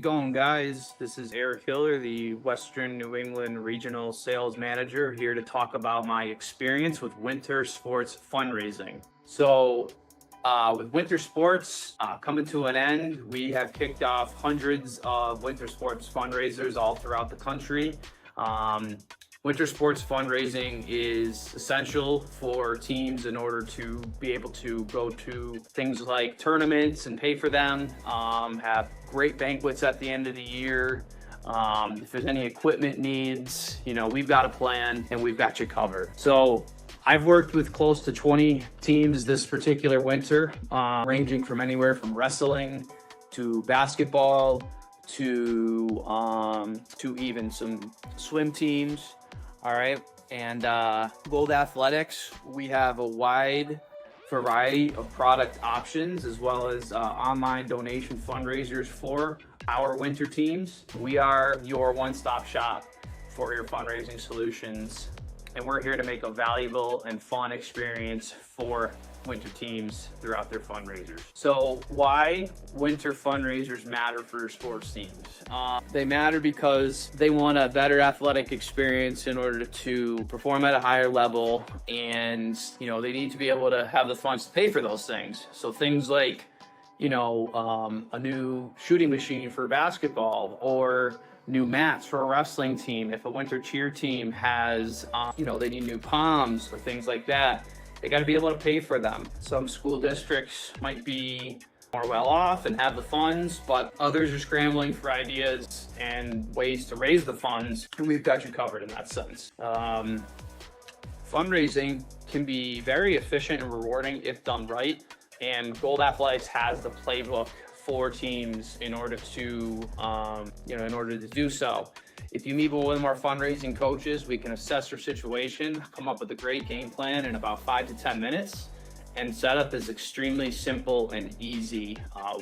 it going, guys? This is Eric Hiller, the Western New England Regional Sales Manager, here to talk about my experience with winter sports fundraising. With winter sports coming to an end, we have kicked off hundreds of winter sports fundraisers all throughout the country. Winter sports fundraising is essential for teams in order to be able to go to things like tournaments and pay for them, have great banquets at the end of the year. If there's any equipment needs, we've got a plan and we've got you covered. So I've worked with close to 20 teams this particular winter, ranging from anywhere from wrestling to basketball to even some swim teams. All right, and Gold Athletics, we have a wide variety of product options as well as online donation fundraisers for our winter teams. We are your one-stop shop for your fundraising solutions, and we're here to make a valuable and fun experience for winter teams throughout their fundraisers. So why winter fundraisers matter for sports teams? They matter because they want a better athletic experience in order to perform at a higher level, and they need to be able to have the funds to pay for those things. So things like a new shooting machine for basketball, or new mats for a wrestling team. If a winter cheer team has they need new palms or things like that, they got to be able to pay for them. Some school districts might be more well off and have the funds, but others are scrambling for ideas and ways to raise the funds, and we've got you covered in that sense. Fundraising can be very efficient and rewarding if done right, and Gold Athletics has the playbook for teams in order to do so. If you meet with one of our fundraising coaches, we can assess your situation, come up with a great game plan in about 5 to 10 minutes, and setup is extremely simple and easy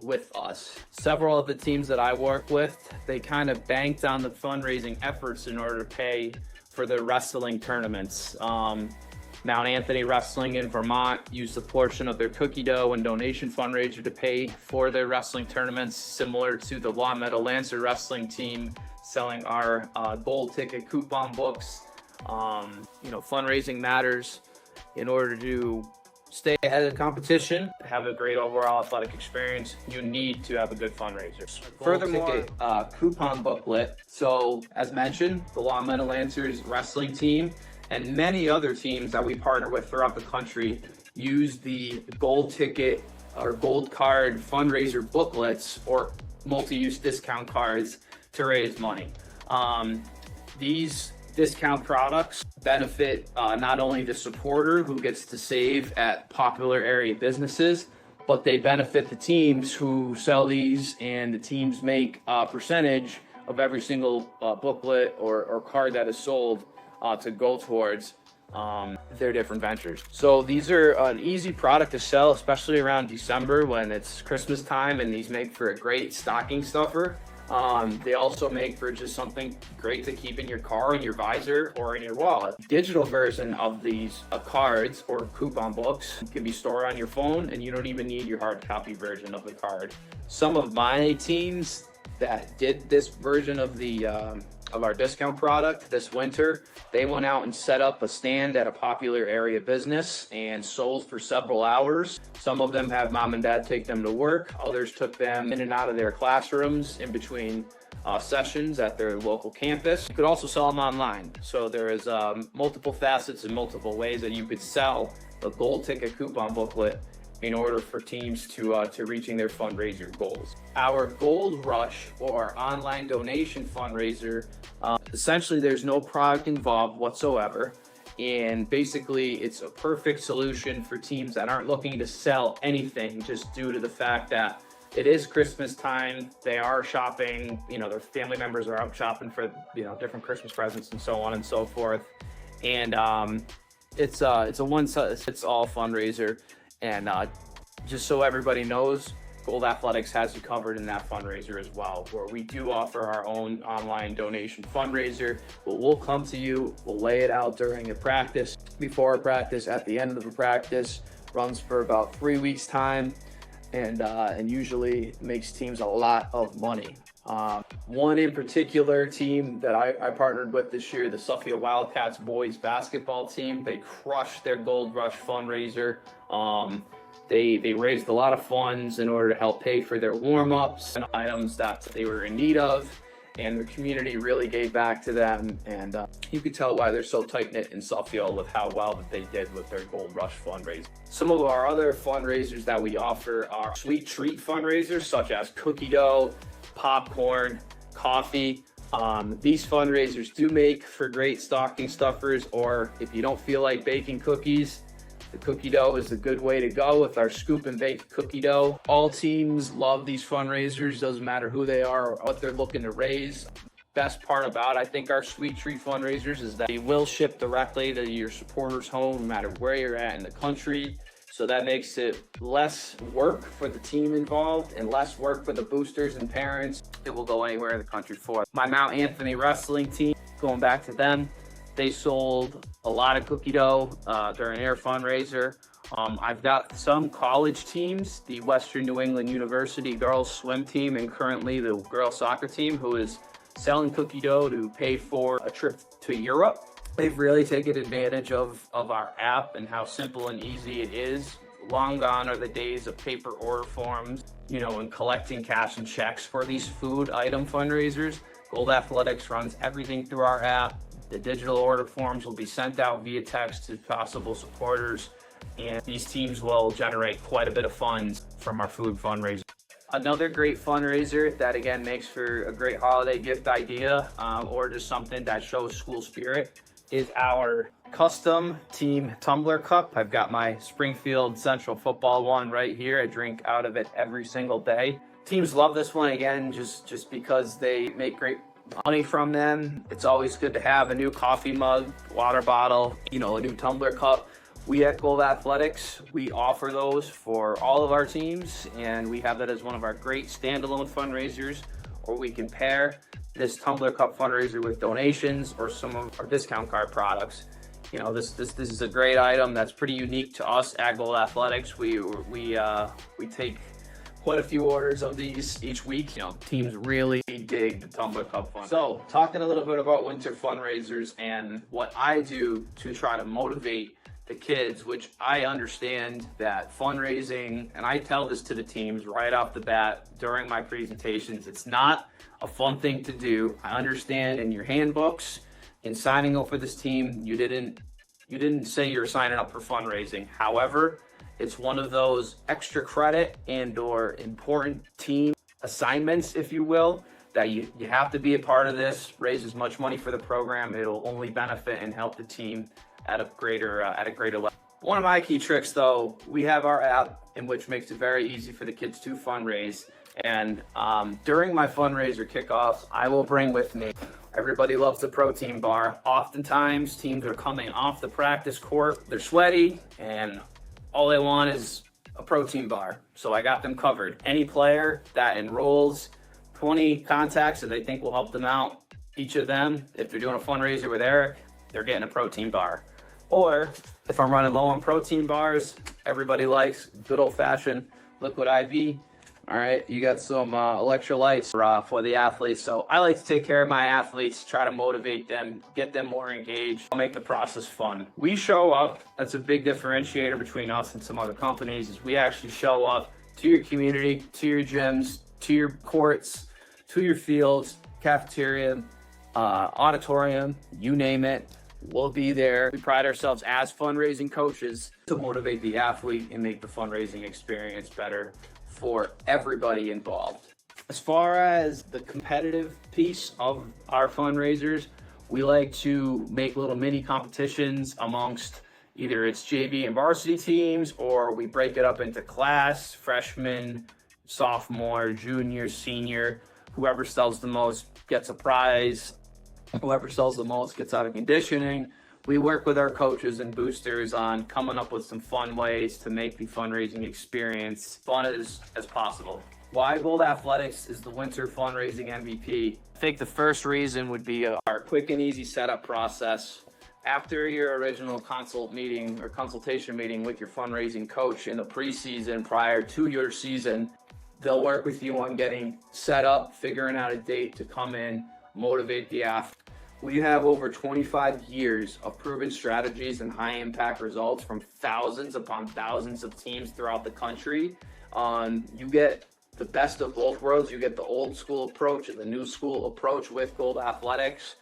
with us. Several of the teams that I work with, they kind of banked on the fundraising efforts in order to pay for their wrestling tournaments. Mount Anthony Wrestling in Vermont used a portion of their cookie dough and donation fundraiser to pay for their wrestling tournaments, similar to the Long Meadow Lancer wrestling team selling our gold ticket coupon books. Fundraising matters in order to stay ahead of the competition, have a great overall athletic experience. You need to have a good fundraiser. Furthermore, coupon booklet. So as mentioned, the Long Meadow Lancers wrestling team and many other teams that we partner with throughout the country use the gold ticket or gold card fundraiser booklets or multi-use discount cards to raise money. These discount products benefit not only the supporter who gets to save at popular area businesses, but they benefit the teams who sell these, and the teams make a percentage of every single booklet or card that is sold to go towards their different ventures. So these are an easy product to sell, especially around December when it's Christmas time, and these make for a great stocking stuffer. They also make for just something great to keep in your car, in your visor, or in your wallet. Digital version of these cards or coupon books can be stored on your phone, and you don't even need your hard copy version of the card. Some of my teams that did this version of our discount product this winter, they went out and set up a stand at a popular area business and sold for several hours. Some of them have mom and dad take them to work. Others took them in and out of their classrooms in between sessions at their local campus. You could also sell them online. So there is multiple facets and multiple ways that you could sell a gold ticket coupon booklet in order for teams to reaching their fundraiser goals. Our Gold Rush, or online donation fundraiser, essentially there's no product involved whatsoever, and basically it's a perfect solution for teams that aren't looking to sell anything, just due to the fact that it is Christmas time. They are shopping, their family members are out shopping for different Christmas presents and so on and so forth, and it's a one-size-fits-all fundraiser. And just so everybody knows, Gold Athletics has you covered in that fundraiser as well, where we do offer our own online donation fundraiser. But we'll come to you, we'll lay it out during a practice, before a practice, at the end of a practice. Runs for about 3 weeks time, and usually makes teams a lot of money. One in particular team that I partnered with this year, the Suffield Wildcats boys basketball team, they crushed their Gold Rush fundraiser. They raised a lot of funds in order to help pay for their warm-ups and items that they were in need of, and the community really gave back to them, and you could tell why they're so tight-knit in Suffield with how well that they did with their Gold Rush fundraiser. Some of our other fundraisers that we offer are sweet treat fundraisers, such as cookie dough, popcorn, coffee. These fundraisers do make for great stocking stuffers, or if you don't feel like baking cookies, the cookie dough is a good way to go with our scoop and bake cookie dough. All teams love these fundraisers, doesn't matter who they are or what they're looking to raise. Best part about, I think, our sweet treat fundraisers is that they will ship directly to your supporters' home, no matter where you're at in the country. So that makes it less work for the team involved and less work for the boosters and parents. It will go anywhere in the country for. My Mount Anthony wrestling team, going back to them, they sold a lot of cookie dough during their fundraiser. I've got some college teams, the Western New England University girls swim team and currently the girls soccer team, who is selling cookie dough to pay for a trip to Europe. They've really taken advantage of our app and how simple and easy it is. Long gone are the days of paper order forms, and collecting cash and checks for these food item fundraisers. Gold Athletics runs everything through our app. The digital order forms will be sent out via text to possible supporters, and these teams will generate quite a bit of funds from our food fundraiser. Another great fundraiser that again makes for a great holiday gift idea or just something that shows school spirit is our custom team tumbler cup. I've got my Springfield Central football one right here. I drink out of it every single day. Teams love this one again just because they make great money from them. It's always good to have a new coffee mug, water bottle, a new tumbler cup. We at Gold Athletics, we offer those for all of our teams, and we have that as one of our great standalone fundraisers, or we can pair this tumbler cup fundraiser with donations or some of our discount card products. This is a great item that's pretty unique to us at Gold Athletics. We take quite a few orders of these each week. Teams really dig the tumbler cup fund. So talking a little bit about winter fundraisers and what I do to try to motivate the kids, which I understand that fundraising, and I tell this to the teams right off the bat during my presentations, it's not a fun thing to do. I understand in your handbooks, in signing up for this team, you didn't say you're signing up for fundraising. However, it's one of those extra credit and or important team assignments, if you will, that you have to be a part of this, raise as much money for the program. It'll only benefit and help the team at a greater level. One of my key tricks, though, we have our app, in which makes it very easy for the kids to fundraise. And during my fundraiser kickoffs, I will bring with me, everybody loves the protein bar. Oftentimes, teams are coming off the practice court, they're sweaty, and all they want is a protein bar. So I got them covered. Any player that enrolls 20 contacts that they think will help them out, each of them, if they're doing a fundraiser with Eric, they're getting a protein bar. Or if I'm running low on protein bars, everybody likes good old-fashioned liquid IV. All right, you got some electrolytes for the athletes. So I like to take care of my athletes, try to motivate them, get them more engaged, make the process fun. We show up. That's a big differentiator between us and some other companies, is we actually show up to your community, to your gyms, to your courts, to your fields, cafeteria, auditorium, you name it. We'll be there. We pride ourselves as fundraising coaches to motivate the athlete and make the fundraising experience better for everybody involved. As far as the competitive piece of our fundraisers, we like to make little mini competitions amongst either it's JV and varsity teams, or we break it up into class, freshman, sophomore, junior, senior. Whoever sells the most gets a prize. Whoever sells the most gets out of conditioning. We work with our coaches and boosters on coming up with some fun ways to make the fundraising experience fun as possible. Why Gold Athletics is the winter fundraising MVP? I think the first reason would be our quick and easy setup process. After your original consultation meeting with your fundraising coach in the preseason prior to your season, They'll work with you on getting set up, figuring out a date to come in, motivate the athlete. We have over 25 years of proven strategies and high impact results from thousands upon thousands of teams throughout the country. You get the best of both worlds. You get the old school approach and the new school approach with Gold Athletics.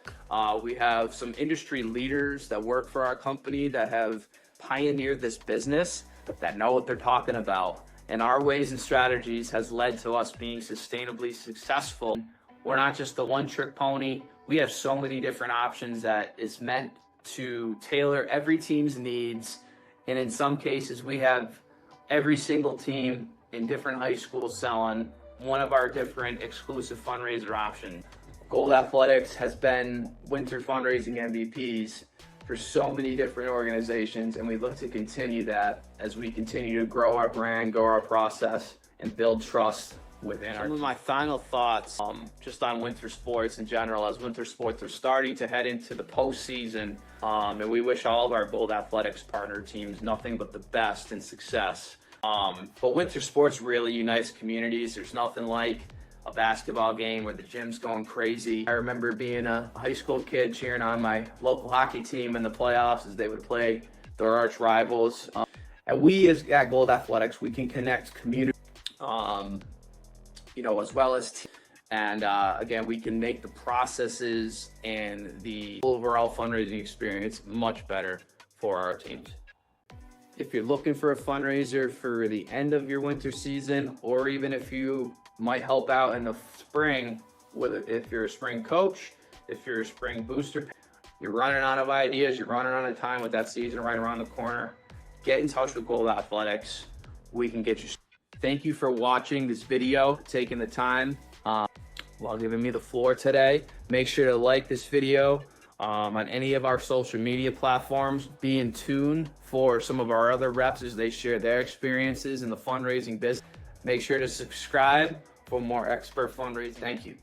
We have some industry leaders that work for our company that have pioneered this business, that know what they're talking about. And our ways and strategies has led to us being sustainably successful. We're not just the one trick pony. We have so many different options that is meant to tailor every team's needs. And in some cases, we have every single team in different high schools selling one of our different exclusive fundraiser options. Gold Athletics has been winter fundraising MVPs for so many different organizations, and we look to continue that as we continue to grow our brand, grow our process, and build trust within our. Some of my final thoughts just on winter sports in general, as winter sports are starting to head into the postseason, and we wish all of our Gold Athletics partner teams nothing but the best and success. But winter sports really unites communities. There's nothing like a basketball game where the gym's going crazy. I remember being a high school kid cheering on my local hockey team in the playoffs as they would play their arch rivals. And we at Gold Athletics, we can connect community, as well as and again, we can make the processes and the overall fundraising experience much better for our teams. If you're looking for a fundraiser for the end of your winter season, or even if you might help out in the spring, if you're a spring coach, if you're a spring booster, you're running out of ideas, you're running out of time with that season right around the corner, get in touch with Gold Athletics. We can get you. Thank you for watching this video, taking the time while giving me the floor today. Make sure to like this video on any of our social media platforms. Be in tune for some of our other reps as they share their experiences in the fundraising business. Make sure to subscribe for more expert fundraising. Thank you.